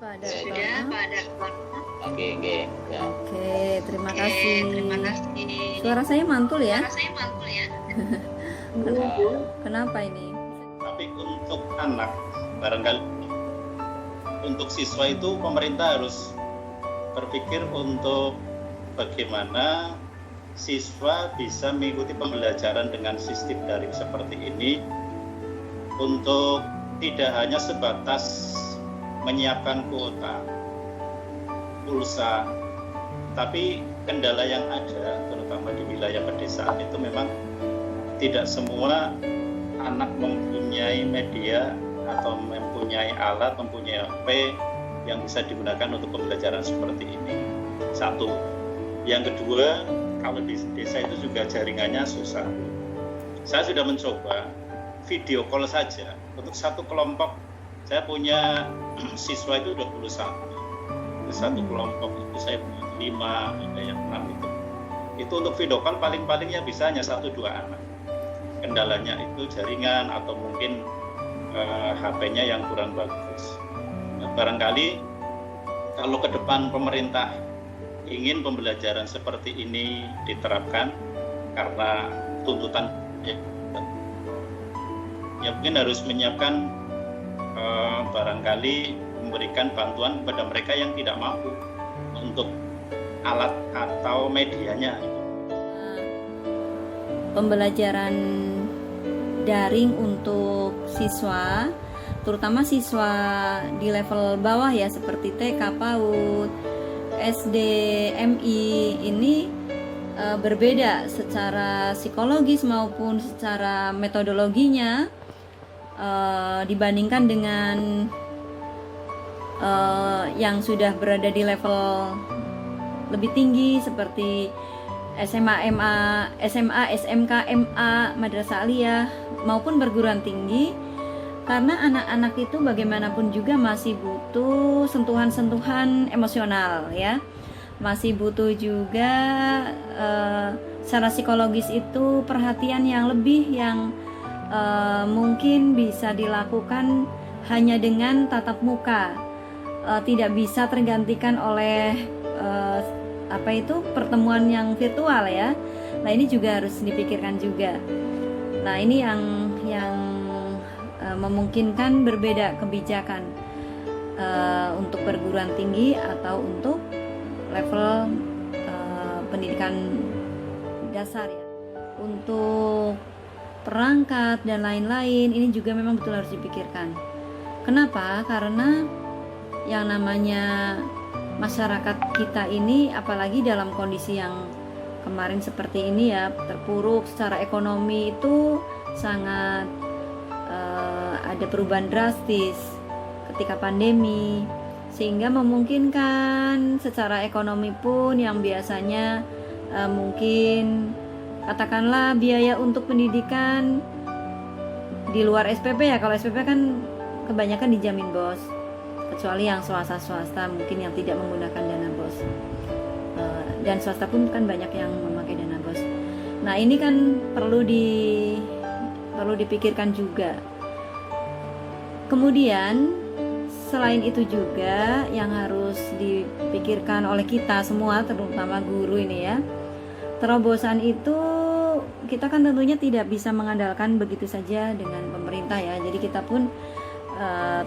pada Sudah Rama. pada Oke, ya. Oke, terima kasih. terima kasih. Suara saya mantul ya? Suara saya mantul ya. Kenapa ini? Tapi untuk anak, barangkali untuk siswa itu pemerintah harus berpikir untuk bagaimana siswa bisa mengikuti pembelajaran dengan sistem daring seperti ini untuk tidak hanya sebatas menyiapkan kuota pulsa, tapi kendala yang ada terutama di wilayah pedesaan itu memang tidak semua anak mempunyai media atau mempunyai alat, mempunyai HP yang bisa digunakan untuk pembelajaran seperti ini. Satu. Yang kedua, kalau di desa itu juga jaringannya susah. Saya sudah mencoba video call saja untuk satu kelompok. Saya punya siswa itu 21. Di satu kelompok itu saya punya 5, ada yang 6 itu. Itu untuk video call paling-palingnya bisa hanya 1-2 anak. Kendalanya itu jaringan atau mungkin HP-nya yang kurang bagus. Barangkali kalau ke depan pemerintah ingin pembelajaran seperti ini diterapkan karena tuntutan ya mungkin harus menyiapkan barangkali memberikan bantuan kepada mereka yang tidak mampu untuk alat atau medianya. Pembelajaran daring untuk siswa, terutama siswa di level bawah ya, seperti TK, PAUD, SD, MI, ini berbeda secara psikologis maupun secara metodologinya dibandingkan dengan yang sudah berada di level lebih tinggi seperti SMA, SMK, MA, Madrasah Aliyah maupun perguruan tinggi, karena anak-anak itu bagaimanapun juga masih butuh sentuhan-sentuhan emosional ya, masih butuh juga secara psikologis itu perhatian yang lebih yang mungkin bisa dilakukan hanya dengan tatap muka, tidak bisa tergantikan oleh pertemuan yang virtual ya. Nah ini juga harus dipikirkan juga. Nah ini yang memungkinkan berbeda kebijakan untuk perguruan tinggi atau untuk level pendidikan dasar ya. Untuk perangkat dan lain-lain ini juga memang betul harus dipikirkan. Kenapa? Karena yang namanya masyarakat kita ini, apalagi dalam kondisi yang kemarin seperti ini ya, terpuruk secara ekonomi, itu sangat ada perubahan drastis ketika pandemi, sehingga memungkinkan secara ekonomi pun yang biasanya mungkin katakanlah biaya untuk pendidikan di luar SPP ya, kalau SPP kan kebanyakan dijamin BOS, kecuali yang swasta mungkin yang tidak menggunakan dana BOS, dan swasta pun kan banyak yang memakai dana BOS. Nah ini kan perlu dipikirkan juga. Kemudian selain itu juga yang harus dipikirkan oleh kita semua, terutama guru ini ya, terobosan itu kita kan tentunya tidak bisa mengandalkan begitu saja dengan pemerintah ya. Jadi kita pun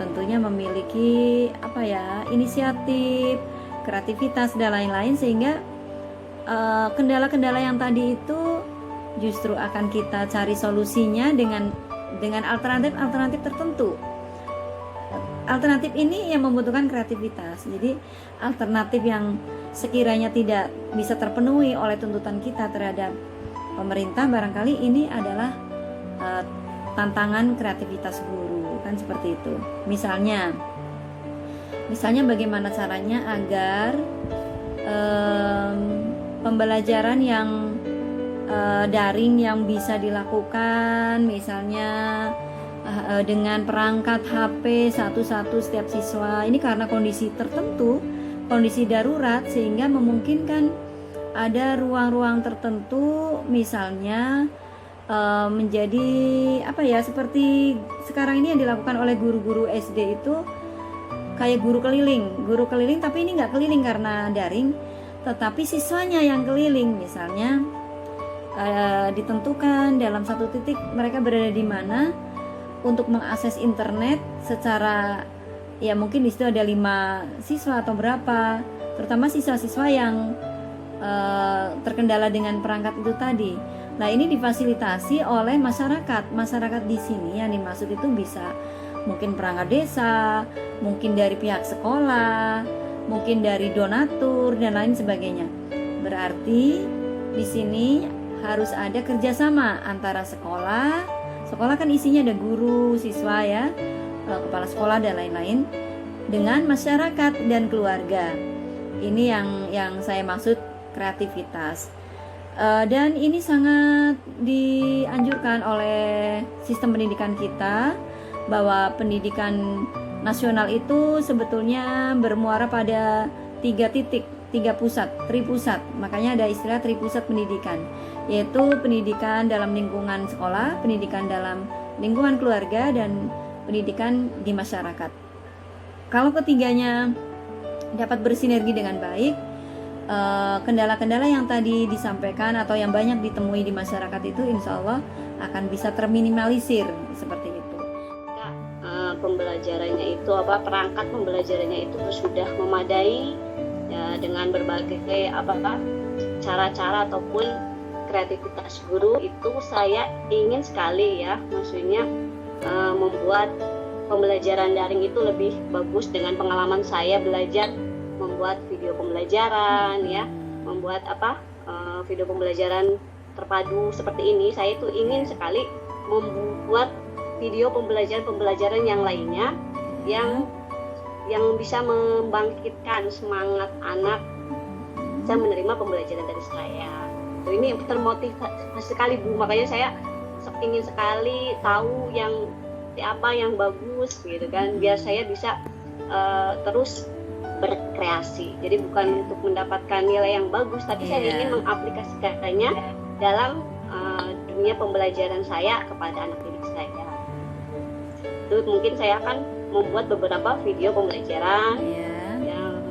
tentunya memiliki inisiatif, kreativitas dan lain-lain, sehingga kendala-kendala yang tadi itu justru akan kita cari solusinya dengan alternatif tertentu. Alternatif ini yang membutuhkan kreativitas. Jadi alternatif yang sekiranya tidak bisa terpenuhi oleh tuntutan kita terhadap pemerintah, barangkali ini adalah tantangan kreativitas guru, kan seperti itu. Misalnya bagaimana caranya agar pembelajaran yang daring yang bisa dilakukan, misalnya dengan perangkat HP satu-satu setiap siswa, ini karena kondisi tertentu, kondisi darurat, sehingga memungkinkan ada ruang-ruang tertentu, misalnya menjadi seperti sekarang ini yang dilakukan oleh guru-guru SD itu kayak guru keliling, tapi ini nggak keliling karena daring, tetapi siswanya yang keliling. Misalnya ditentukan dalam satu titik mereka berada di mana untuk mengakses internet secara, ya mungkin di situ ada 5 siswa atau berapa, terutama siswa-siswa yang terkendala dengan perangkat itu tadi. Nah, ini difasilitasi oleh masyarakat di sini. Yang dimaksud itu bisa mungkin perangkat desa, mungkin dari pihak sekolah, mungkin dari donatur dan lain sebagainya. Berarti di sini harus ada kerjasama antara sekolah kan isinya ada guru, siswa ya, kepala sekolah dan lain-lain, dengan masyarakat dan keluarga. Ini yang saya maksud kreativitas. Dan ini sangat dianjurkan oleh sistem pendidikan kita, bahwa pendidikan nasional itu sebetulnya bermuara pada 3 titik, 3 pusat, tripusat. Makanya ada istilah tripusat pendidikan, yaitu pendidikan dalam lingkungan sekolah, pendidikan dalam lingkungan keluarga, dan pendidikan di masyarakat. Kalau ketiganya dapat bersinergi dengan baik, kendala-kendala yang tadi disampaikan atau yang banyak ditemui di masyarakat itu insya Allah akan bisa terminimalisir seperti itu. Pembelajarannya itu perangkat pembelajarannya itu sudah memadai ya, dengan berbagai cara-cara ataupun kreativitas guru itu saya ingin sekali ya, maksudnya membuat pembelajaran daring itu lebih bagus dengan pengalaman saya belajar membuat video pembelajaran ya, membuat video pembelajaran terpadu seperti ini. Saya itu ingin sekali membuat video pembelajaran yang lainnya yang bisa membangkitkan semangat anak bisa menerima pembelajaran dari saya. Ini termotivasi sekali Bu, makanya saya ingin sekali tahu yang apa yang bagus gitu kan, biar saya bisa terus berkreasi. Jadi bukan untuk mendapatkan nilai yang bagus, tapi saya ingin mengaplikasikannya dalam dunia pembelajaran saya kepada anak didik saya. Itu mungkin saya akan membuat beberapa video pembelajaran yang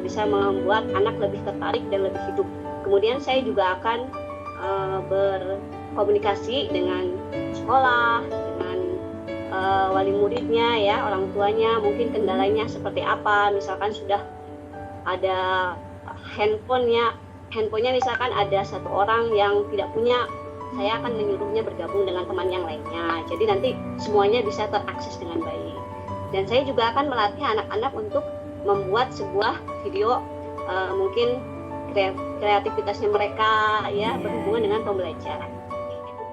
bisa membuat anak lebih tertarik dan lebih hidup. Kemudian saya juga akan berkomunikasi dengan sekolah, dengan wali muridnya ya, orang tuanya, mungkin kendalanya seperti apa. Misalkan sudah ada handphonenya misalkan ada satu orang yang tidak punya, saya akan menyuruhnya bergabung dengan teman yang lainnya. Jadi nanti semuanya bisa terakses dengan baik. Dan saya juga akan melatih anak-anak untuk membuat sebuah video mungkin kreativitasnya mereka ya berhubungan dengan pembelajaran.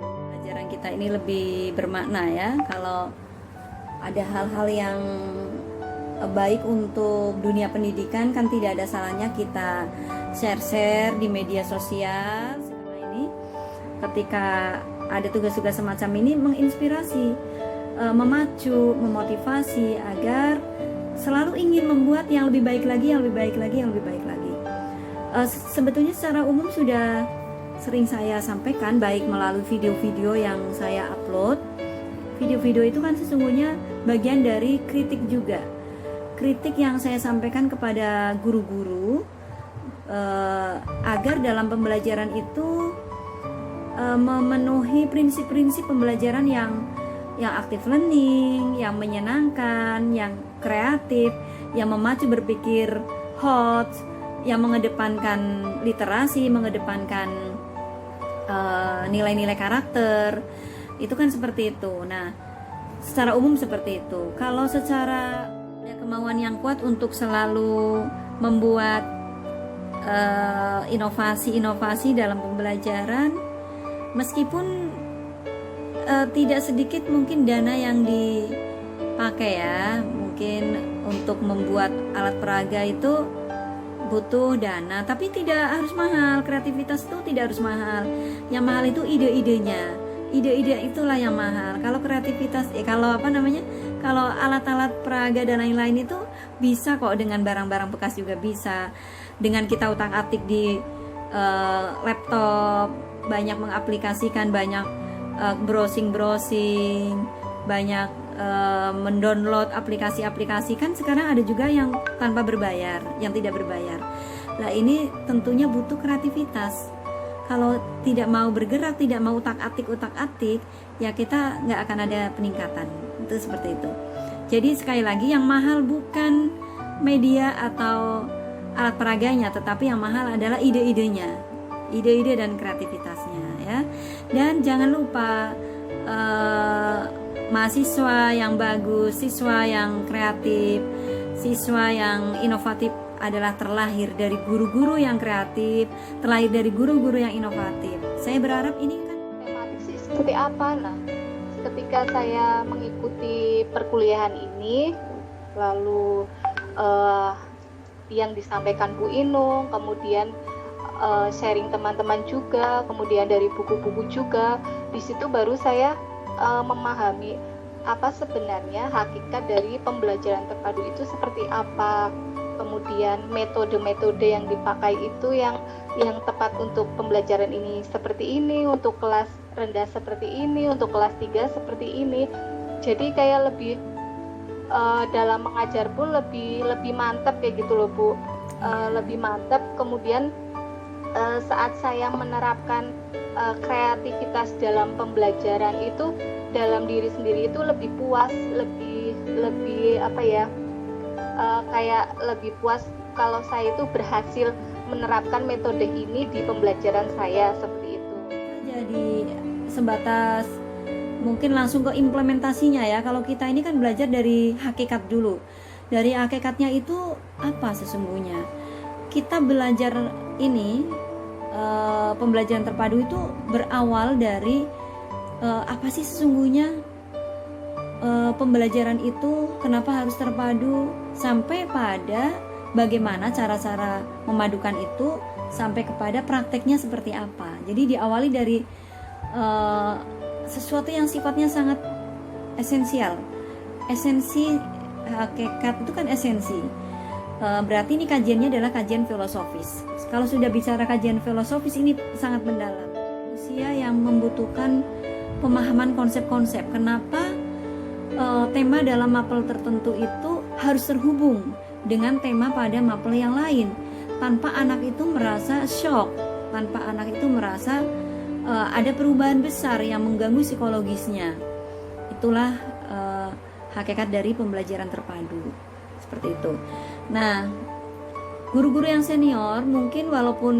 Pelajaran kita ini lebih bermakna ya, kalau ada hal-hal yang baik untuk dunia pendidikan kan tidak ada salahnya kita share di media sosial. Karena ini ketika ada tugas-tugas semacam ini menginspirasi, memacu, memotivasi agar selalu ingin membuat yang lebih baik lagi. Sebetulnya secara umum sudah sering saya sampaikan, baik melalui video-video yang saya upload. Video-video itu kan sesungguhnya bagian dari kritik juga. Kritik yang saya sampaikan kepada guru-guru agar dalam pembelajaran itu memenuhi prinsip-prinsip pembelajaran yang active learning, yang menyenangkan, yang kreatif, yang memacu berpikir hot, yang mengedepankan literasi, mengedepankan nilai-nilai karakter. Itu kan seperti itu. Nah, secara umum seperti itu. Kalau secara ada kemauan yang kuat untuk selalu membuat inovasi-inovasi dalam pembelajaran, meskipun tidak sedikit mungkin dana yang dipakai ya, mungkin untuk membuat alat peraga itu butuh dana, tapi tidak harus mahal. Kreativitas itu tidak harus mahal. Yang mahal itu ide-idenya. Ide-ide itulah yang mahal. Kalau kreativitas, kalau alat-alat peraga dan lain-lain itu bisa kok, dengan barang-barang bekas juga bisa. Dengan kita utak-atik di laptop, banyak mengaplikasikan, banyak browsing, banyak mendownload aplikasi-aplikasi, kan sekarang ada juga yang tanpa berbayar, yang tidak berbayar. Nah ini tentunya butuh kreativitas. Kalau tidak mau bergerak, tidak mau utak-atik, ya kita nggak akan ada peningkatan. Itu seperti itu. Jadi sekali lagi, yang mahal bukan media atau alat peraganya, tetapi yang mahal adalah ide-idenya, ide-ide dan kreativitasnya ya. Dan jangan lupa mahasiswa yang bagus, siswa yang kreatif, siswa yang inovatif adalah terlahir dari guru-guru yang kreatif, terlahir dari guru-guru yang inovatif. Saya berharap ini kan tematik sih seperti apa. Nah, ketika saya mengikuti perkuliahan ini, lalu yang disampaikan Bu Inung, kemudian sharing teman-teman juga, kemudian dari buku-buku juga, di situ baru saya memahami apa sebenarnya hakikat dari pembelajaran terpadu itu seperti apa. Kemudian metode-metode yang dipakai itu yang tepat untuk pembelajaran ini seperti ini, untuk kelas rendah seperti ini, untuk kelas 3 seperti ini. Jadi kayak lebih dalam mengajar pun lebih mantap kayak gitu loh Bu. Lebih mantap. Kemudian saat saya menerapkan kreativitas dalam pembelajaran itu dalam diri sendiri itu lebih puas, lebih apa ya? Kayak lebih puas kalau saya itu berhasil menerapkan metode ini di pembelajaran saya seperti itu. Jadi sebatas mungkin langsung ke implementasinya ya. Kalau kita ini kan belajar dari hakikat dulu. Dari hakikatnya itu apa sesungguhnya? Kita belajar ini pembelajaran terpadu itu berawal dari apa sih sesungguhnya pembelajaran itu, kenapa harus terpadu, sampai pada bagaimana cara-cara memadukan itu sampai kepada prakteknya seperti apa. Jadi diawali dari sesuatu yang sifatnya sangat esensial. Esensi hakikat itu kan esensi. Berarti ini kajiannya adalah kajian filosofis. Kalau sudah bicara kajian filosofis ini sangat mendalam. Usia yang membutuhkan pemahaman konsep-konsep. Kenapa tema dalam mapel tertentu itu harus terhubung dengan tema pada mapel yang lain, tanpa anak itu merasa shock, tanpa anak itu merasa ada perubahan besar yang mengganggu psikologisnya. Itulah hakikat dari pembelajaran terpadu, seperti itu. Nah, guru-guru yang senior mungkin walaupun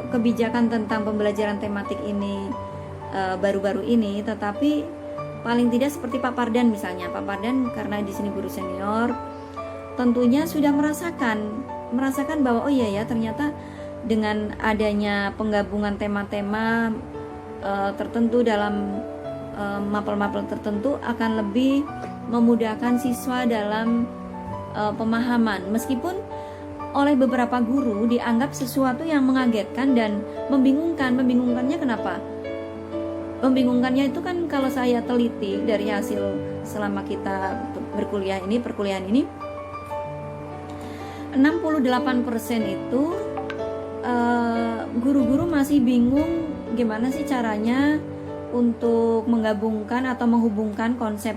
kebijakan tentang pembelajaran tematik ini baru-baru ini, tetapi paling tidak seperti Pak Pardan misalnya. Pak Pardan karena di sini guru senior, tentunya sudah merasakan bahwa oh iya ya, ternyata dengan adanya penggabungan tema-tema tertentu dalam mapel-mapel tertentu akan lebih memudahkan siswa dalam pemahaman, meskipun oleh beberapa guru dianggap sesuatu yang mengagetkan dan membingungkan. Membingungkannya kenapa? Membingungkannya itu kan kalau saya teliti dari hasil selama kita perkuliahan ini 68% itu guru-guru masih bingung gimana sih caranya untuk menggabungkan atau menghubungkan konsep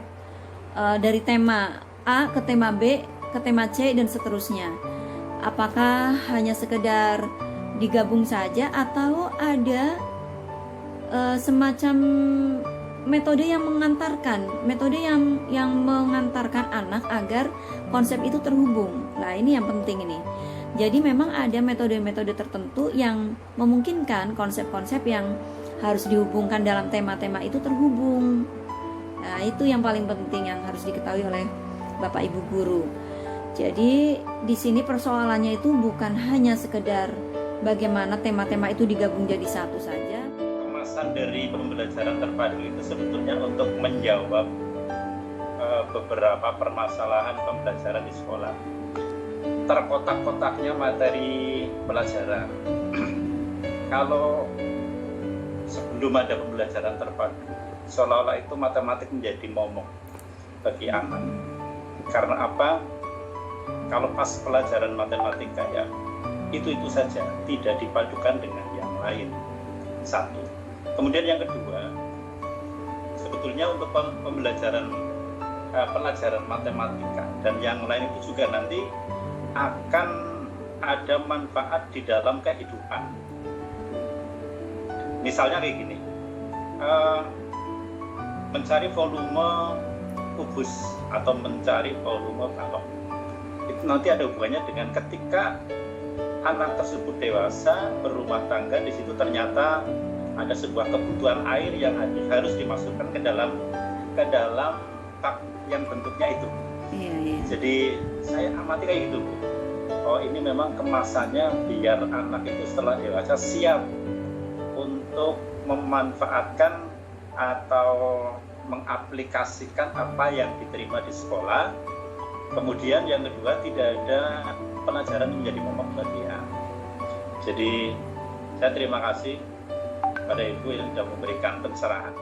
dari tema A ke tema B ke tema C dan seterusnya. Apakah hanya sekedar digabung saja atau ada semacam metode yang mengantarkan anak agar konsep itu terhubung. Nah, ini yang penting ini. Jadi memang ada metode-metode tertentu yang memungkinkan konsep-konsep yang harus dihubungkan dalam tema-tema itu terhubung. Nah, itu yang paling penting yang harus diketahui oleh Bapak Ibu guru. Jadi di sini persoalannya itu bukan hanya sekedar bagaimana tema-tema itu digabung jadi satu saja. Kemasan dari pembelajaran terpadu itu sebetulnya untuk menjawab beberapa permasalahan pembelajaran di sekolah. Terkotak-kotaknya materi pelajaran. Kalau sebelum ada pembelajaran terpadu, seolah-olah itu matematik menjadi momok bagi anak. Karena apa? Kalau pas pelajaran matematika ya itu saja, tidak dipadukan dengan yang lain. Satu. Kemudian yang kedua, sebetulnya untuk pembelajaran pelajaran matematika dan yang lain itu juga nanti akan ada manfaat di dalam kehidupan. Misalnya kayak gini, mencari volume kubus atau mencari volume balok, itu nanti ada hubungannya dengan ketika anak tersebut dewasa berumah tangga, di situ ternyata ada sebuah kebutuhan air yang harus dimasukkan ke dalam tak yang bentuknya itu. Iya. Jadi saya amati kayak gitu, Bu. Oh, ini memang kemasannya biar anak itu setelah dewasa siap untuk memanfaatkan atau mengaplikasikan apa yang diterima di sekolah. Kemudian yang kedua, tidak ada pelajaran yang menjadi momok buat dia. Jadi saya terima kasih pada Ibu yang sudah memberikan pencerahan.